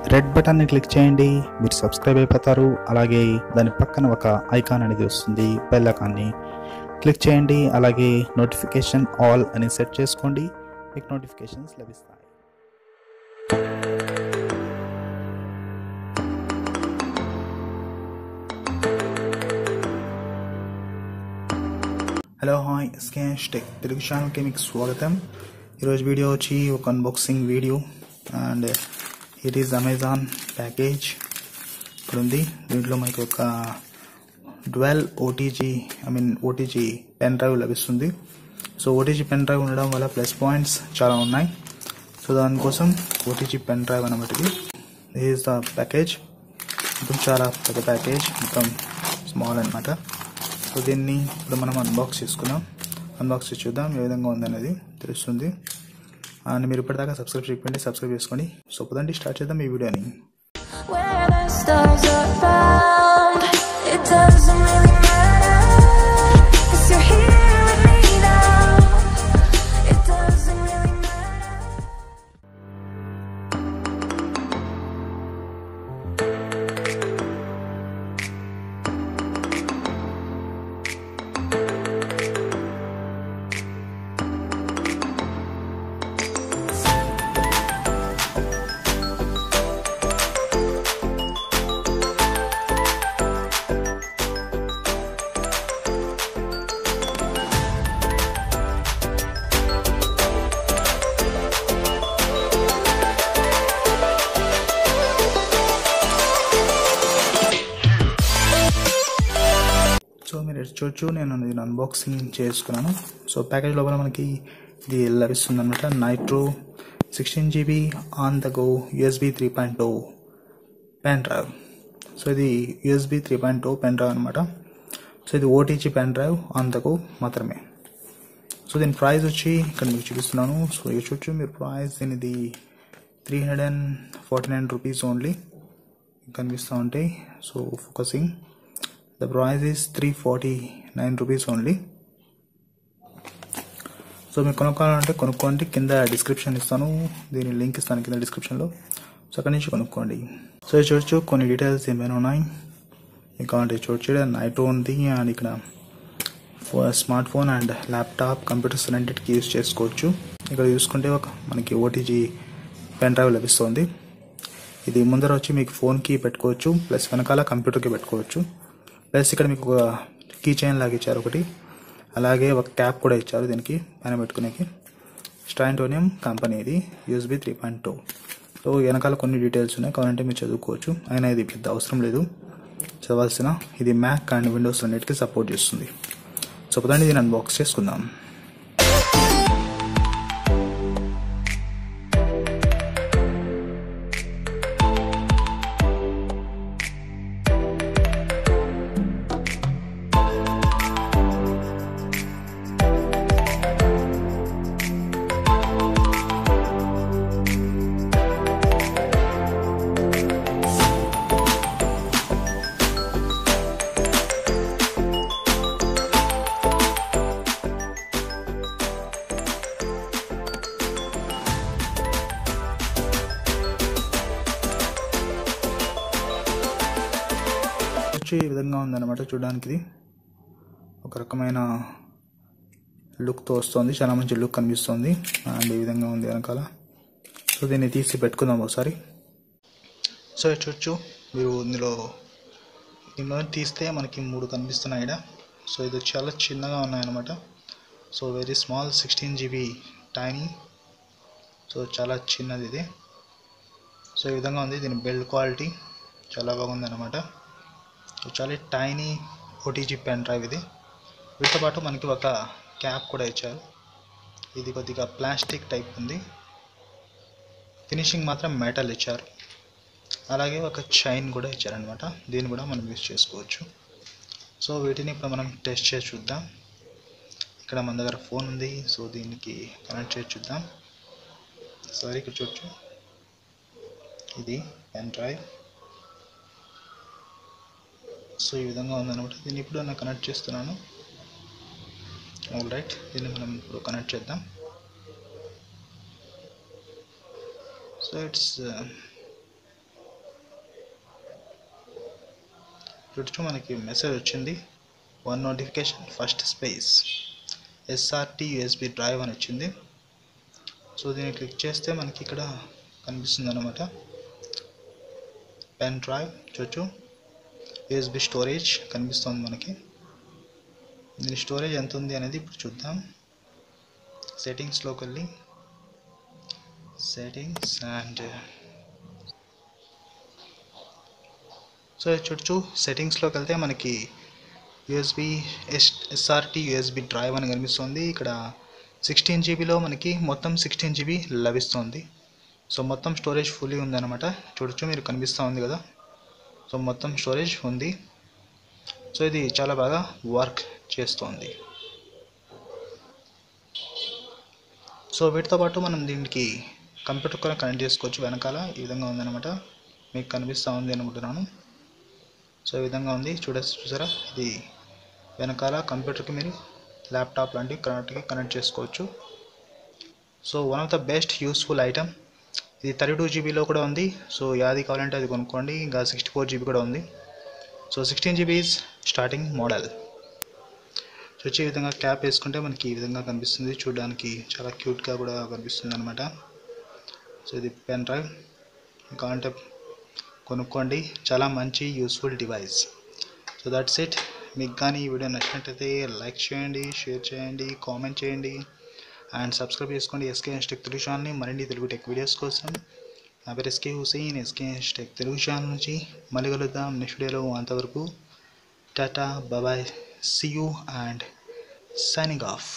Red బటన్ని click చేయండి, మీరు సబ్స్క్రైబ్ అయిపోతారు. అలాగే దాని పక్కన ఒక ఐకాన్ అనేది వస్తుంది, బెల్ ఐకాన్ని క్లిక్ చేయండి. అలాగే నోటిఫికేషన్ ఆల్ అని సెట్ చేసుకోండి, మీకు నోటిఫికేషన్స్ లభిస్తాయి. Hello hi, SKH TECH Telugu ఛానల్కి మీకు స్వాగతం. ఈరోజు వీడియో వచ్చి ఒక unboxing video and it is Amazon package ఇక్కడ ఉంది. దీంట్లో మనకి ఒక డ్వెల్ OTG పెన్ డ్రైవ్ లభిస్తుంది. సో OTG పెన్ డ్రైవ్ ఉండడం వల్ల ప్లస్ పాయింట్స్ చాలా ఉన్నాయి. సో దానికోసం OTG పెన్ డ్రైవ్ అన్నమాట. This is the package. మొత్తం చాలా పెద్ద ప్యాకేజ్, మొత్తం స్మాల్ అనమాట. సో దీన్ని ఇప్పుడు మనం అన్బాక్స్ చేసి చూద్దాం ఏ విధంగా ఉందనేది తెలుస్తుంది. అండ్ మీరు ఇప్పటిదాకా సబ్స్క్రైబ్ చేసుకోండి. సో పదండి స్టార్ట్ చేద్దాం ఈ వీడియోని. సో మీరు చూడొచ్చు, నేను దీన్ని అన్బాక్సింగ్ చేసుకున్నాను. సో ప్యాకేజ్ లోపల మనకి ఇది లభిస్తుంది అనమాట. Nitro 16GB on the go USB 3.0 pen drive. So ఇది USB 3.0 పెన్ డ్రైవ్ అనమాట. సో ఇది OTG pen drive on the go మాత్రమే. సో దీని ప్రైస్ వచ్చి ఇక్కడ మీకు చూపిస్తున్నాను. సో ఇది చూడొచ్చు మీరు, ప్రైస్ దీనిది 349 రూపీస్ ఓన్లీ కనిపిస్తూ ఉంటాయి. So focusing, the price is 349 rupees only. So మీరు కొనుక్కోవాలంటే కొనుక్కోండి, కింద డిస్క్రిప్షన్ ఇస్తాను, దీని లింక్ ఇస్తాను కింద డిస్క్రిప్షన్లో. సో అక్కడి నుంచి కొనుక్కోండి. సో చూడొచ్చు కొన్ని డీటెయిల్స్ ఏమైనా ఉన్నాయి మీకు కావాలంటే చూడొచ్చు. నైట్రో ఉంది అండ్ ఇక్కడ smart phone and laptop computers రెండింటికి యూజ్ చేసుకోవచ్చు. ఇక్కడ చూసుకుంటే ఒక మనకి OTG పెన్ డ్రైవ్ లభిస్తుంది. ఇది ముందర వచ్చి మీకు ఫోన్కి పెట్టుకోవచ్చు, ప్లస్ వెనకాల కంప్యూటర్కి పెట్టుకోవచ్చు. ప్లస్ ఇక్కడ మీకు ఒక కీ చైన్ లాగా ఇచ్చారు ఒకటి, అలాగే ఒక క్యాప్ కూడా ఇచ్చారు దీనికి పైన పెట్టుకునేకి. స్ట్రాంటోనియం కంపెనీ, ఇది USB 3.0. సో వెనకాల కొన్ని డీటెయిల్స్ ఉన్నాయి, కావాలంటే మీరు చదువుకోవచ్చు. అయినా ఇది పెద్ద అవసరం లేదు చదవాల్సిన. ఇది మ్యాక్ అండ్ విండోస్ రెండింటికి సపోర్ట్ చేస్తుంది. సో పదండి దీన్ని అన్బాక్స్ చేసుకుందాం. ఈ విధంగా ఉందన్నమాట. చూడడానికి ఇది ఒక రకమైన లుక్తో వస్తుంది, చాలా మంచి లుక్ కనిపిస్తుంది. అండ్ ఈ విధంగా ఉంది వెనకాల. సో దీన్ని తీసి పెట్టుకుందాం ఒకసారి. సో చూడొచ్చు మీరు, ఇందులో తీస్తే మనకి 3 కనిపిస్తున్నాయి ఇక్కడ. సో ఇది చాలా చిన్నగా ఉన్నాయన్నమాట. So very small, 16GB tiny. So చాలా చిన్నది ఇది. సో ఈ విధంగా ఉంది. దీని బిల్డ్ క్వాలిటీ చాలా బాగుంది అన్నమాట. సో చాలా టైనీ OTG పెన్ డ్రైవ్ ఇది. వీటితో పాటు మనకి ఒక క్యాప్ కూడా ఇచ్చారు. ఇది కొద్దిగా ప్లాస్టిక్ టైప్ ఉంది, ఫినిషింగ్ మాత్రం మెటల్ ఇచ్చారు. అలాగే ఒక చైన్ కూడా ఇచ్చారనమాట, దీన్ని కూడా మనం యూజ్ చేసుకోవచ్చు. సో వీటిని ఇప్పుడు మనం టెస్ట్ చేసి చూద్దాం. ఇక్కడ మన దగ్గర ఫోన్ ఉంది, సో దీనికి కనెక్ట్ చేసి చూద్దాం. సరే ఇక్కడ చూడొచ్చు, ఇది పెన్ డ్రైవ్. సో ఈ విధంగా ఉందన్నమాట. దీన్ని ఇప్పుడు నేను కనెక్ట్ చేస్తున్నాను. ఆల్ రైట్, దీన్ని మనం ఇప్పుడు కనెక్ట్ చేద్దాం. సో ఇట్స్ చూడొచ్చు మనకి మెసేజ్ వచ్చింది, one notification first space SRT USB drive అని వచ్చింది. సో దీన్ని క్లిక్ చేస్తే మనకి ఇక్కడ కనిపిస్తుంది అనమాట, పెన్ డ్రైవ్. చూడొచ్చు USB స్టోరేజ్ కనిపిస్తుంది మనకి. దీని స్టోరేజ్ ఎంత ఉంది అనేది ఇప్పుడు చూద్దాం. సెట్టింగ్స్లోకి వెళ్ళి సెట్టింగ్స్ అండ్ సో చూడొచ్చు సెట్టింగ్స్లోకి వెళ్తే మనకి SRT USB డ్రైవ్ అని కనిపిస్తుంది. ఇక్కడ 16GBలో మనకి మొత్తం 16GB లభిస్తుంది. సో మొత్తం స్టోరేజ్ ఫుల్లీ ఉందన్నమాట. చూడొచ్చు మీరు కనిపిస్తూ ఉంది కదా, సో మొత్తం స్టోరేజ్ ఉంది. సో ఇది చాలా బాగా వర్క్ చేస్తుంది. సో వీటితో పాటు మనం దీనికి కంప్యూటర్ కూడా కనెక్ట్ చేసుకోవచ్చు. వెనకాల ఈ విధంగా ఉందన్నమాట, మీకు కనిపిస్తూ ఉంది అనుకుంటున్నాను. సో ఈ విధంగా ఉంది, చూసారా, ఇది వెనకాల కంప్యూటర్కి మీరు ల్యాప్టాప్ లాంటివి కనెక్ట్ చేసుకోవచ్చు. So one of the best useful item. ఇది 32GBలో కూడా ఉంది. సో యాది కావాలంటే అది కొనుక్కోండి. ఇంకా 64GB కూడా ఉంది. So 16GB is starting model. So వచ్చే విధంగా క్యాప్ వేసుకుంటే మనకి ఈ విధంగా కనిపిస్తుంది. చూడడానికి చాలా క్యూట్గా కూడా కనిపిస్తుంది అనమాట. సో ఇది పెన్ డ్రైవ్, కావాలంటే కొనుక్కోండి, చాలా మంచి useful device. So that's it. మీకు కానీ ఈ వీడియో నచ్చినట్లయితే లైక్ చేయండి, షేర్ చేయండి, కామెంట్ చేయండి అండ్ సబ్స్క్రైబ్ చేసుకోండి SKH టెక్ తెలుగు ఛానల్ని మరిన్ని తెలుగు టెక్ వీడియోస్ కోసం. నా పేరు SK Hussain, SKH tech Telugu channel నుంచి. మళ్ళీ కలుద్దాం నెక్స్ట్ వీడియోలో. అంతవరకు tata, bye, see you and signing of.